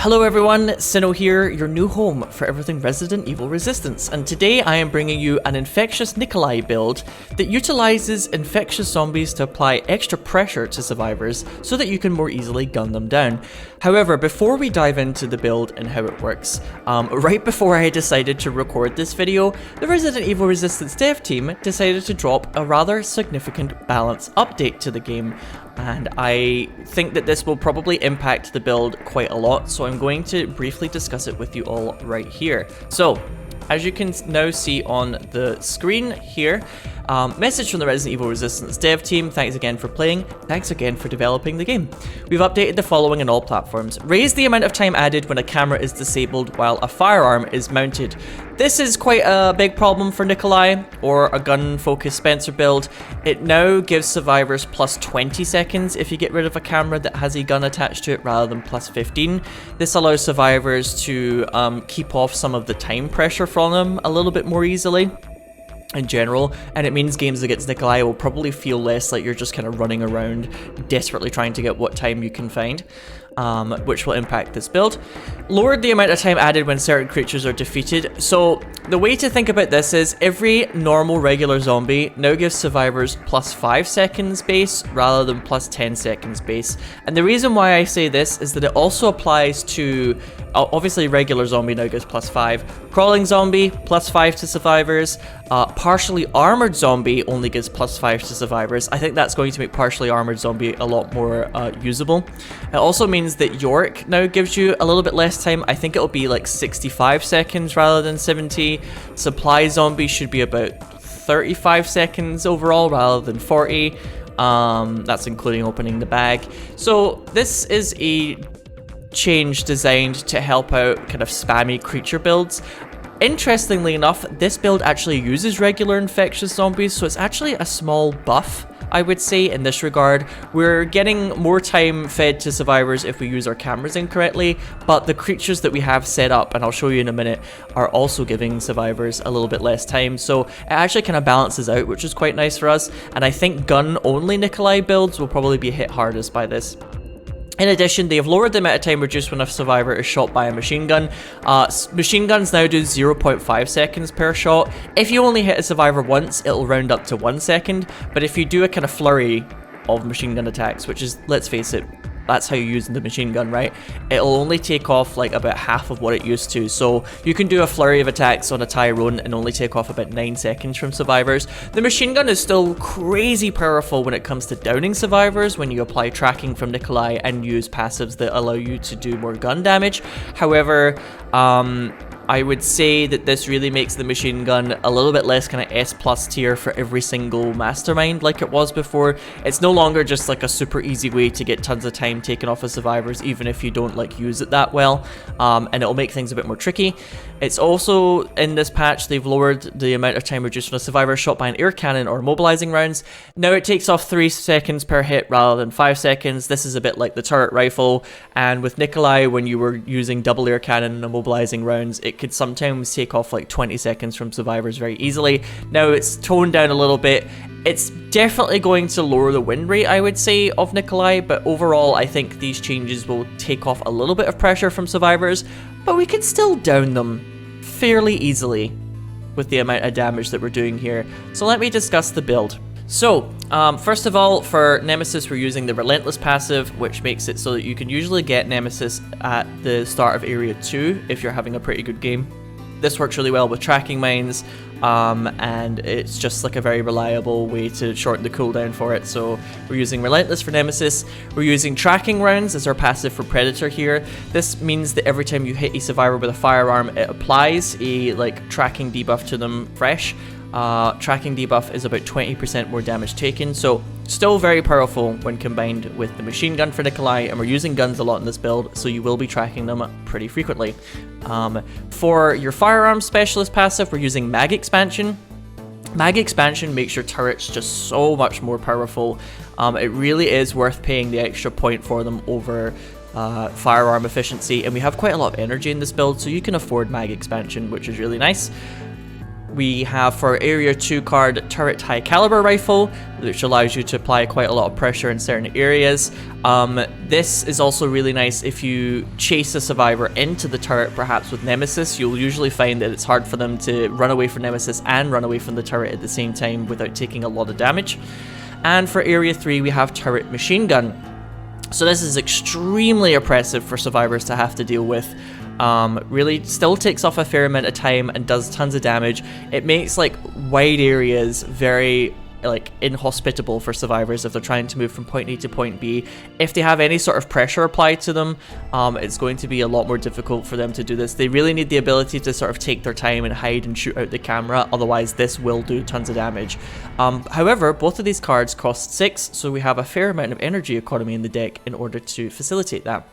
Hello everyone, Sinow here, your new home for everything Resident Evil Resistance, and today I am bringing you an Infectious Nicholai build that utilizes infectious zombies to apply extra pressure to survivors so that you can more easily gun them down. However, before we dive into the build and how it works, right before I decided to record this video, the Resident Evil Resistance dev team decided to drop a rather significant balance update to the game. And I think that this will probably impact the build quite a lot, so I'm going to briefly discuss it with you all right here. So, as you can now see on the screen here, message from the Resident Evil Resistance dev team, thanks again for playing, thanks again for developing the game. We've updated the following on all platforms. Raise the amount of time added when a camera is disabled while a firearm is mounted. This is quite a big problem for Nicholai, or a gun-focused Spencer build. It now gives survivors plus 20 seconds if you get rid of a camera that has a gun attached to it rather than plus 15. This allows survivors to keep off some of the time pressure from them a little bit more easily in general, and it means games against Nicholai will probably feel less like you're just kind of running around desperately trying to get what time you can find, which will impact this build. Lowered the amount of time added when certain creatures are defeated. So the way to think about this is every normal regular zombie now gives survivors plus 5 seconds base rather than plus 10 seconds base. And the reason why I say this is that it also applies to, obviously regular zombie now gives plus 5, crawling zombie plus 5 to survivors, partially armored zombie only gives plus 5 to survivors. I think that's going to make partially armored zombie a lot more usable. It also means that York now gives you a little bit less time. I think it'll be like 65 seconds rather than 70. Supply zombie should be about 35 seconds overall rather than 40. That's including opening the bag. So this is a change designed to help out kind of spammy creature builds. Interestingly enough, this build actually uses regular infectious zombies, so it's actually a small buff, I would say, in this regard. We're getting more time fed to survivors if we use our cameras incorrectly, but the creatures that we have set up, and I'll show you in a minute, are also giving survivors a little bit less time, so it actually kind of balances out, which is quite nice for us, and I think gun-only Nicholai builds will probably be hit hardest by this. In addition, they have lowered the amount of time reduced when a survivor is shot by a machine gun. Machine guns now do 0.5 seconds per shot. If you only hit a survivor once, it'll round up to 1 second. But if you do a kind of flurry of machine gun attacks, which is, let's face it, that's how you use the machine gun, right? It'll only take off like about half of what it used to. So you can do a flurry of attacks on a Tyrone and only take off about 9 seconds from survivors. The machine gun is still crazy powerful when it comes to downing survivors when you apply tracking from Nicholai and use passives that allow you to do more gun damage. However, I would say that this really makes the machine gun a little bit less kind of S+ tier for every single mastermind like it was before. It's no longer just like a super easy way to get tons of time taken off of survivors, even if you don't like use it that well, and it'll make things a bit more tricky. It's also, in this patch, they've lowered the amount of time reduced when a survivor is shot by an air cannon or mobilizing rounds. Now it takes off 3 seconds per hit rather than 5 seconds. This is a bit like the turret rifle, and with Nicholai, when you were using double air cannon and mobilizing rounds, it could sometimes take off like 20 seconds from survivors very easily. Now it's toned down a little bit. It's definitely going to lower the win rate, I would say, of Nicholai, but overall I think these changes will take off a little bit of pressure from survivors, but we can still down them fairly easily with the amount of damage that we're doing here. So let me discuss the build. So, first of all, for Nemesis, we're using the Relentless passive, which makes it so that you can usually get Nemesis at the start of Area 2 if you're having a pretty good game. This works really well with tracking mines, and it's just like a very reliable way to shorten the cooldown for it. So we're using Relentless for Nemesis. We're using tracking rounds as our passive for Predator here. This means that every time you hit a survivor with a firearm, it applies a like tracking debuff to them fresh. Tracking debuff is about 20% more damage taken, so still very powerful when combined with the machine gun for Nicholai, and we're using guns a lot in this build, so you will be tracking them pretty frequently. For your firearm specialist passive, we're using Mag Expansion. Mag Expansion makes your turrets just so much more powerful. It really is worth paying the extra point for them over firearm efficiency, and we have quite a lot of energy in this build, so you can afford Mag Expansion, which is really nice. We have for our Area 2 card Turret High Caliber Rifle, which allows you to apply quite a lot of pressure in certain areas. This is also really nice if you chase a survivor into the turret, perhaps with Nemesis. You'll usually find that it's hard for them to run away from Nemesis and run away from the turret at the same time without taking a lot of damage. And for Area 3 we have Turret Machine Gun. So this is extremely oppressive for survivors to have to deal with. Really still takes off a fair amount of time and does tons of damage. It makes like wide areas very like inhospitable for survivors if they're trying to move from point A to point B. If they have any sort of pressure applied to them, it's going to be a lot more difficult for them to do this. They really need the ability to sort of take their time and hide and shoot out the camera, otherwise this will do tons of damage. However, both of these cards cost 6, so we have a fair amount of energy economy in the deck in order to facilitate that.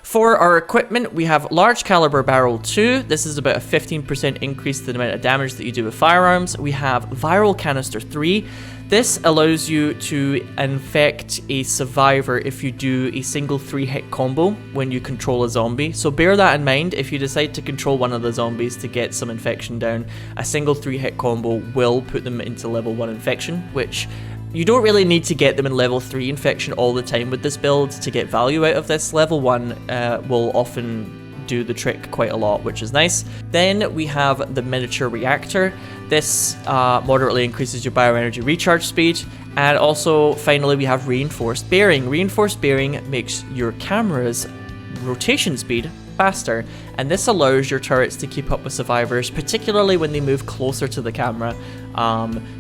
For our equipment, we have Large Caliber Barrel 2. This is about a 15% increase to the amount of damage that you do with firearms. We have Viral Canister 3. This allows you to infect a survivor if you do a single 3-hit combo when you control a zombie. So bear that in mind. If you decide to control one of the zombies to get some infection down, a single 3-hit combo will put them into level 1 infection, which you don't really need to get them in level 3 infection all the time with this build to get value out of this. Level 1 will often do the trick quite a lot, which is nice. Then we have the Miniature Reactor. This moderately increases your bioenergy recharge speed. And also, finally, we have Reinforced Bearing. Reinforced Bearing makes your camera's rotation speed faster, and this allows your turrets to keep up with survivors, particularly when they move closer to the camera.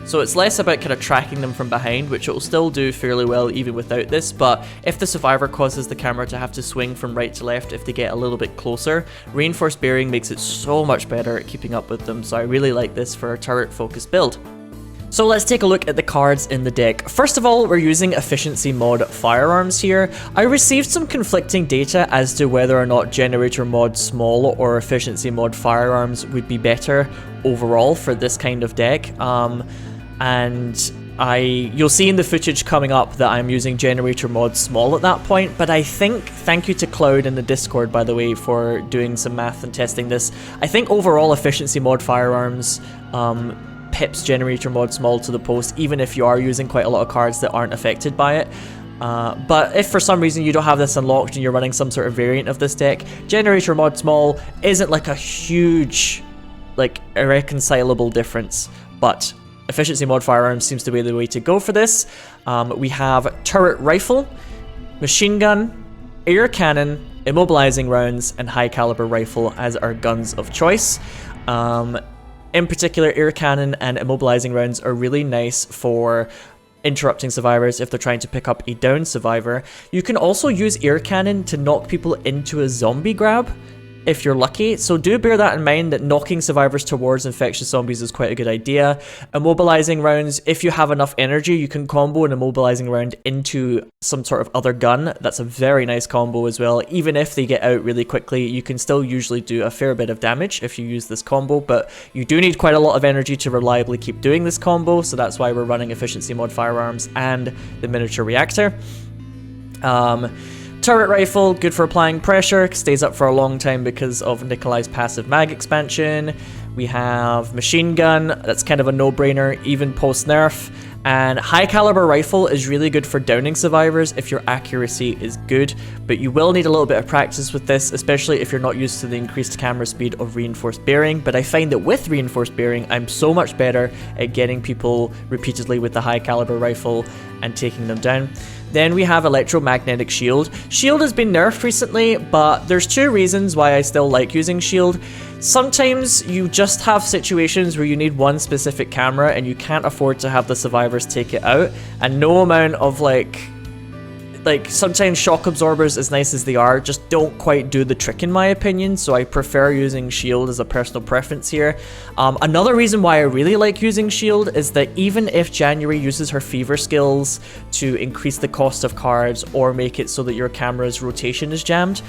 So it's less about kind of tracking them from behind, which it will still do fairly well even without this, but if the survivor causes the camera to have to swing from right to left if they get a little bit closer, Reinforced Bearing makes it so much better at keeping up with them, so I really like this for a turret focused build. So let's take a look at the cards in the deck. First of all, we're using Efficiency Mod Firearms here. I received some conflicting data as to whether or not Generator Mod Small or Efficiency Mod Firearms would be better overall for this kind of deck. You'll see in the footage coming up that I'm using Generator Mod Small at that point, but I think, thank you to Cloud in the Discord by the way for doing some math and testing this, I think overall Efficiency Mod Firearms pips Generator Mod Small to the post, even if you are using quite a lot of cards that aren't affected by it. But if for some reason you don't have this unlocked and you're running some sort of variant of this deck, Generator Mod Small isn't like a huge, like, irreconcilable difference, but Efficiency Mod Firearms seems to be the way to go for this. We have Turret Rifle, Machine Gun, Air Cannon, Immobilizing Rounds, and High Caliber Rifle as our guns of choice. In particular, Air Cannon and Immobilizing Rounds are really nice for interrupting survivors if they're trying to pick up a downed survivor. You can also use Air Cannon to knock people into a zombie grab if you're lucky, so do bear that in mind that knocking survivors towards infectious zombies is quite a good idea. Immobilizing Rounds, if you have enough energy, you can combo an Immobilizing Round into some sort of other gun. That's a very nice combo as well. Even if they get out really quickly, you can still usually do a fair bit of damage if you use this combo, but you do need quite a lot of energy to reliably keep doing this combo, so that's why we're running Efficiency Mod Firearms and the Miniature Reactor. Turret Rifle, good for applying pressure, stays up for a long time because of Nicholai's passive mag expansion. We have Machine Gun, that's kind of a no-brainer, even post-nerf. And High Caliber Rifle is really good for downing survivors if your accuracy is good, but you will need a little bit of practice with this, especially if you're not used to the increased camera speed of Reinforced Bearing. But I find that with Reinforced Bearing, I'm so much better at getting people repeatedly with the High Caliber Rifle and taking them down. Then we have Electromagnetic Shield. Shield has been nerfed recently, but there's two reasons why I still like using Shield. Sometimes you just have situations where you need one specific camera and you can't afford to have the survivors take it out, and no amount of like sometimes shock absorbers, as nice as they are, just don't quite do the trick in my opinion, so I prefer using Shield as a personal preference here. Another reason why I really like using Shield is that even if January uses her fever skills to increase the cost of cards or make it so that your camera's rotation is jammed,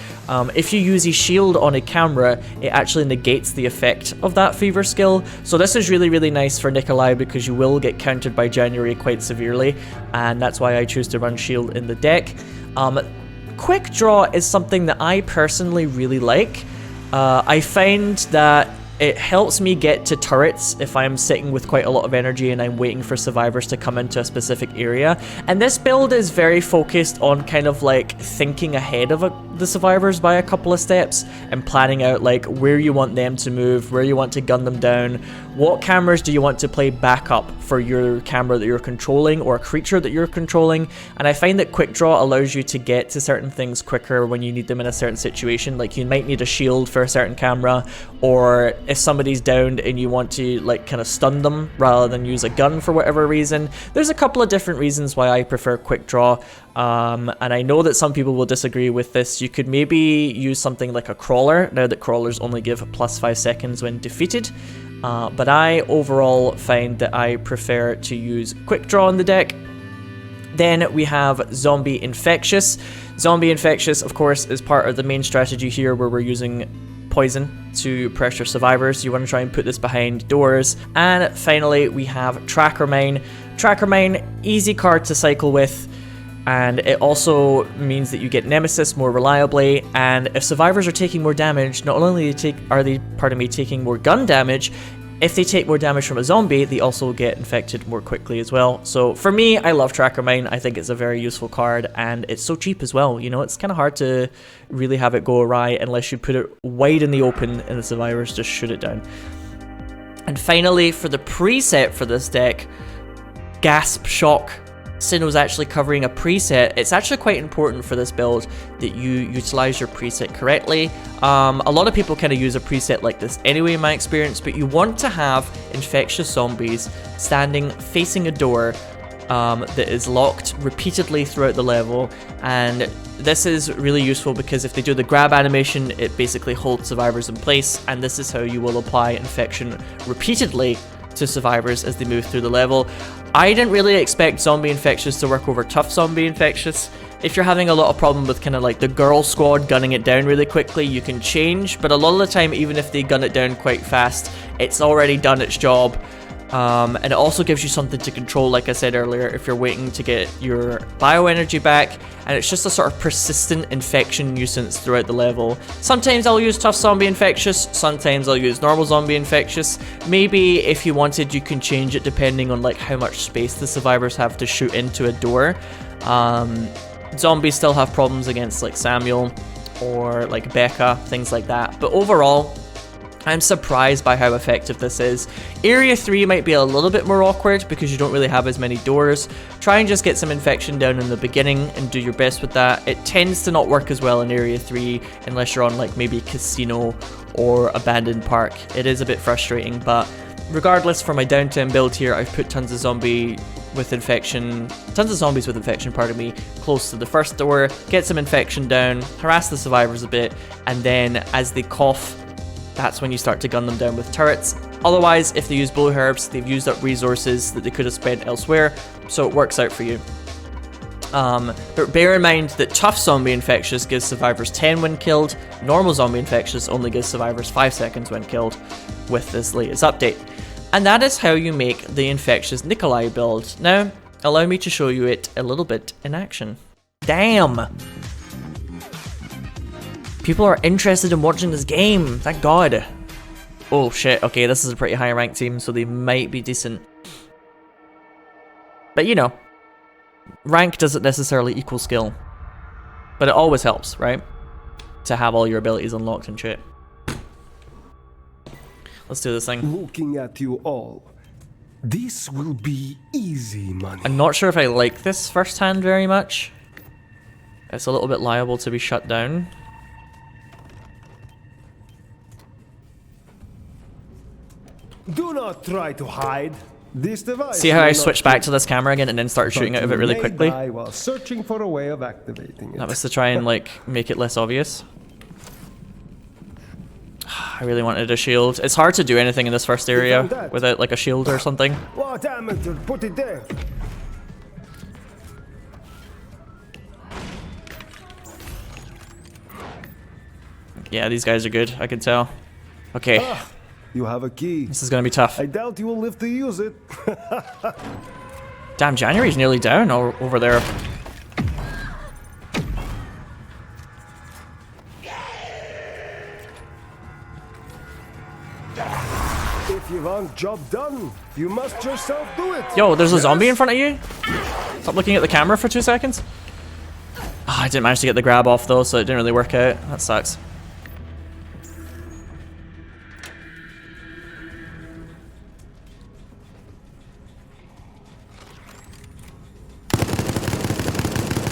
if you use a shield on a camera, it actually negates the effect of that fever skill. So this is really, really nice for Nicholai because you will get countered by January quite severely, and that's why I choose to run Shield in the deck. Quick Draw is something that I personally really like. I find that It helps me get to turrets if I'm sitting with quite a lot of energy and I'm waiting for survivors to come into a specific area. And this build is very focused on kind of like thinking ahead of the survivors by a couple of steps and planning out like where you want them to move, where you want to gun them down, what cameras do you want to play backup for your camera that you're controlling or a creature that you're controlling. And I find that quick draw allows you to get to certain things quicker when you need them in a certain situation. Like you might need a shield for a certain camera, or if somebody's downed and you want to like kind of stun them rather than use a gun for whatever reason. There's a couple of different reasons why I prefer quick draw, and I know that some people will disagree with this. You could maybe use something like a crawler, now that crawlers only give +5 seconds when defeated, but I overall find that I prefer to use quick draw in the deck. Then we have Zombie Infectious. Zombie Infectious, of course, is part of the main strategy here where we're using poison to pressure survivors. You want to try and put this behind doors. And finally, we have Tracker Mine. Tracker Mine, easy card to cycle with, and it also means that you get Nemesis more reliably. And if survivors are taking more damage, not only are they taking more gun damage, if they take more damage from a zombie, they also get infected more quickly as well. So for me, I love Tracker Mine. I think it's a very useful card, and it's so cheap as well. You know, it's kind of hard to really have it go awry unless you put it wide in the open and the survivors just shoot it down. And finally, for the preset for this deck, Gasp Shock. Sinow's actually covering a preset. It's actually quite important for this build that you utilize your preset correctly. A lot of people kind of use a preset like this anyway in my experience, but you want to have infectious zombies standing facing a door that is locked repeatedly throughout the level, and this is really useful because if they do the grab animation, it basically holds survivors in place, and this is how you will apply infection repeatedly to survivors as they move through the level. I didn't really expect Zombie Infectious to work over Tough Zombie Infectious. If you're having a lot of problem with kind of like the girl squad gunning it down really quickly, you can change, but a lot of the time, even if they gun it down quite fast, it's already done its job. And it also gives you something to control, like I said earlier, if you're waiting to get your bioenergy back, and it's just a sort of persistent infection nuisance throughout the level. Sometimes I'll use Tough Zombie Infectious, sometimes I'll use Normal Zombie Infectious. Maybe if you wanted, you can change it depending on like how much space the survivors have to shoot into a door. Zombies still have problems against like Samuel or like Becca, things like that, but overall, I'm surprised by how effective this is. Area 3 might be a little bit more awkward because you don't really have as many doors. Try and just get some infection down in the beginning and do your best with that. It tends to not work as well in Area 3 unless you're on like maybe Casino or Abandoned Park. It is a bit frustrating, but regardless, for my downtown build here, I've put tons of zombies with infection, pardon me, close to the first door, get some infection down, harass the survivors a bit, and then as they cough, that's when you start to gun them down with turrets. Otherwise, if they use blue herbs, they've used up resources that they could have spent elsewhere, so it works out for you. But bear in mind that Tough Zombie Infectious gives survivors 10 when killed, Normal Zombie Infectious only gives survivors 5 seconds when killed with this latest update. And that is how you make the Infectious Nicholai build. Now, allow me to show you it a little bit in action. Damn! People are interested in watching this game, thank God. Oh shit, okay, this is a pretty high ranked team, so they might be decent. But you know, rank doesn't necessarily equal skill. But it always helps, right? To have all your abilities unlocked and shit. Let's do this thing. Looking at you all, this will be easy money. I'm not sure if I like this first hand very much. It's a little bit liable to be shut down. Do not try to hide. This device. See how I switched back to this camera again and then started shooting out of it really quickly? While searching for a way of activating it. That was to try and like make it less obvious. I really wanted a shield. It's hard to do anything in this first area without like a shield or something. What amateur put it there? Yeah, these guys are good, I can tell. Okay. You have a key. This is gonna be tough. I doubt you will live to use it. Damn, January's nearly down over there. If you want job done, you must yourself do it. Yo, there's a zombie in front of you? Stop looking at the camera for 2 seconds. Oh, I didn't manage to get the grab off though, so it didn't really work out. That sucks.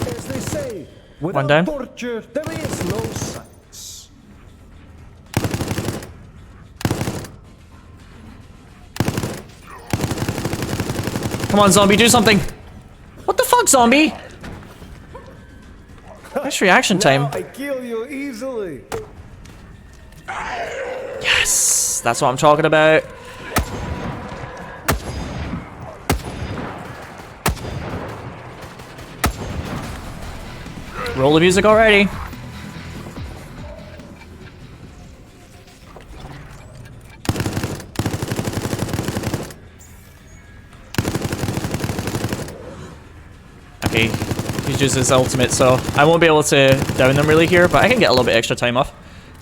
As they say, One without down. torture, there is no science. Come on, zombie, do something. What the fuck, zombie? Nice reaction time. Now I kill you easily. Yes, that's what I'm talking about. Roll the music already. Okay, he's used his ultimate, so I won't be able to down them really here, but I can get a little bit extra time off.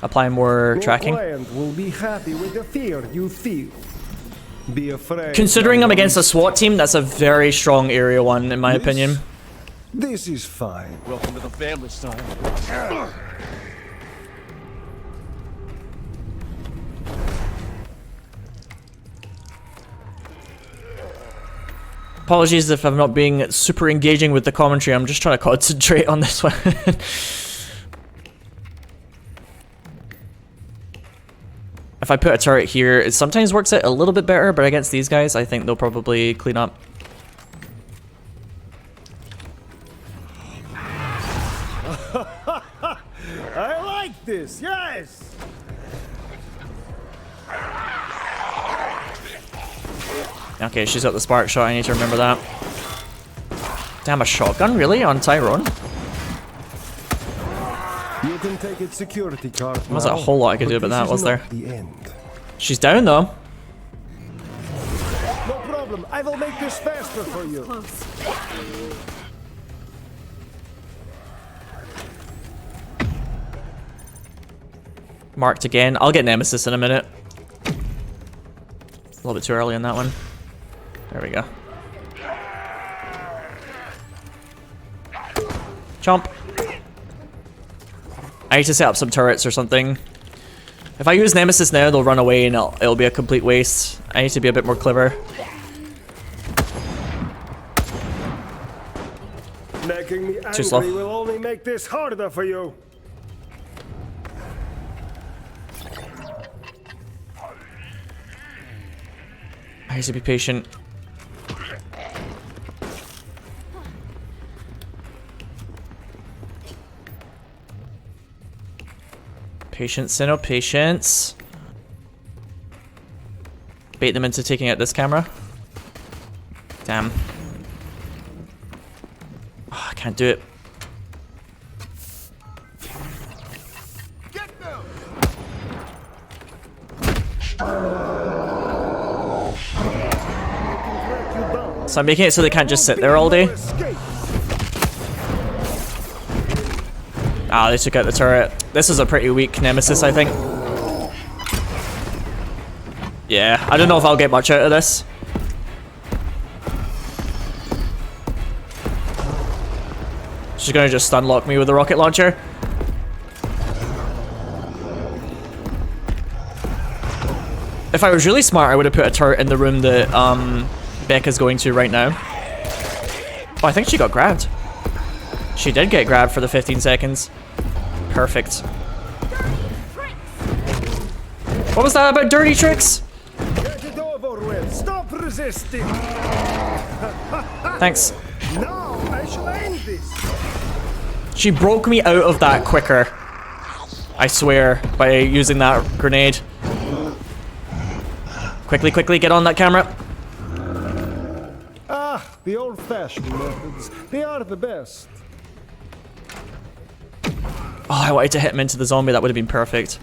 Apply more tracking. Your client will be happy with the fear you feel. Be afraid. Considering I'm against a SWAT team, that's a very strong area 1 in my opinion. This is fine. Welcome to the family, son. Apologies if I'm not being super engaging with the commentary, I'm just trying to concentrate on this one. If I put a turret here, it sometimes works out a little bit better, but against these guys, I think they'll probably clean up. I like this, yes! Okay, she's got the spark shot, I need to remember that. Damn, a shotgun, really? On Tyrone? You can take its security card. There wasn't a whole lot I could do about that, was there? The end. She's down, though. No problem, I will make this faster for you. Marked again. I'll get Nemesis in a minute. A little bit too early on that one. There we go. Chomp. I need to set up some turrets or something. If I use Nemesis now, they'll run away and it'll be a complete waste. I need to be a bit more clever. Making me Too slow. angry will only make this harder for you. I need to be patient. Patience, Sinow, patience. Bait them into taking out this camera. Damn. Oh, I can't do it. So I'm making it so they can't just sit there all day. Ah, they took out the turret. This is a pretty weak Nemesis, I think. Yeah, I don't know if I'll get much out of this. She's gonna just stun lock me with the rocket launcher. If I was really smart, I would have put a turret in the room that Becca's going to right now. Oh, I think she got grabbed. She did get grabbed for the 15 seconds. Perfect. What was that about dirty tricks? Get it over with. Stop resisting. Thanks. Now I shall end this. She broke me out of that quicker. I swear, by using that grenade. Quickly, quickly, get on that camera. Ah, the old-fashioned methods. They are the best. Oh, I wanted to hit him into the zombie. That would have been perfect.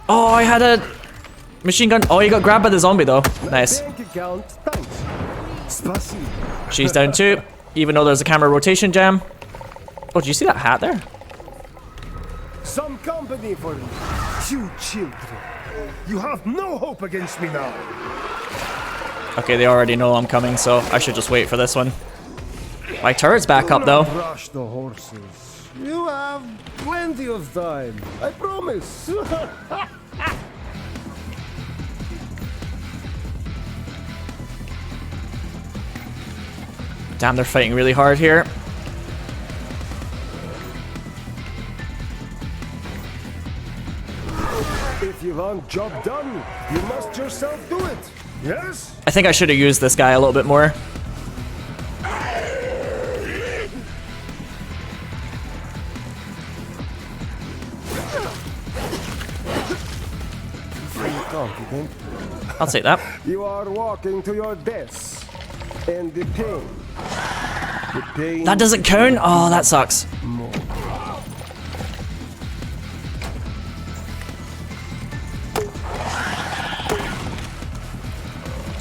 Oh, I had a machine gun. Oh, you got grabbed by the zombie, though. Nice. Bank account, thanks. Spasibo. She's down too, even though there's a camera rotation jam. Oh, did you see that hat there? Some company for you children. You have no hope against me now. Okay, they already know I'm coming, so I should just wait for this one. My turret's back up, though. Rush the horses. You have plenty of time. I promise. Damn, they're fighting really hard here. If you want job done, you must yourself do it. Yes? I think I should have used this guy a little bit more. Confident. I'll take that. You are walking to your death. And the pain. The pain. That doesn't count? Oh, that sucks. More.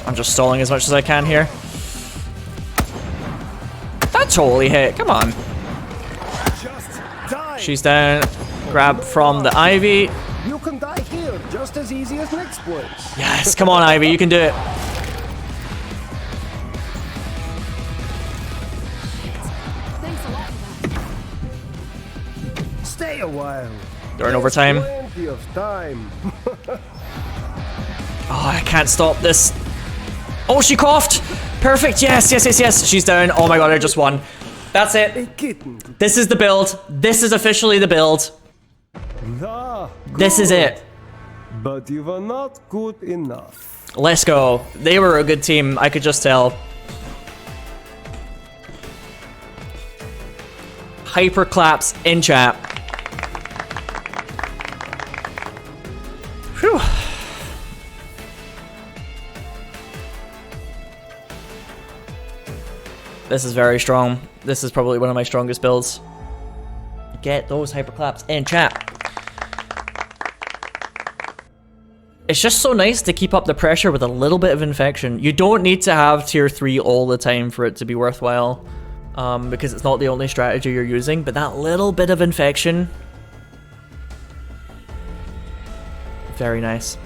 I'm just stalling as much as I can here. That totally hit. Come on. Just die. She's down. Grab from the Ivy. You can die here just as easy as next place. Yes, come on, Ivy. You can do it. Thanks a lot for that. Stay a while. They're in overtime. Plenty of time. Oh, I can't stop this. Oh, she coughed. Perfect. Yes, yes, yes, yes. She's down. Oh my god, I just won. That's A it. kitten. This is the build. This is officially the build. Ah, This is good. it. But you were not good enough. Let's go. They were a good team. I could just tell. Hyper claps in chat. Whew. This is very strong. This is probably one of my strongest builds. Get those hyper claps in chat. It's just so nice to keep up the pressure with a little bit of infection. You don't need to have tier 3 all the time for it to be worthwhile. Because it's not the only strategy you're using, but that little bit of infection. Very nice.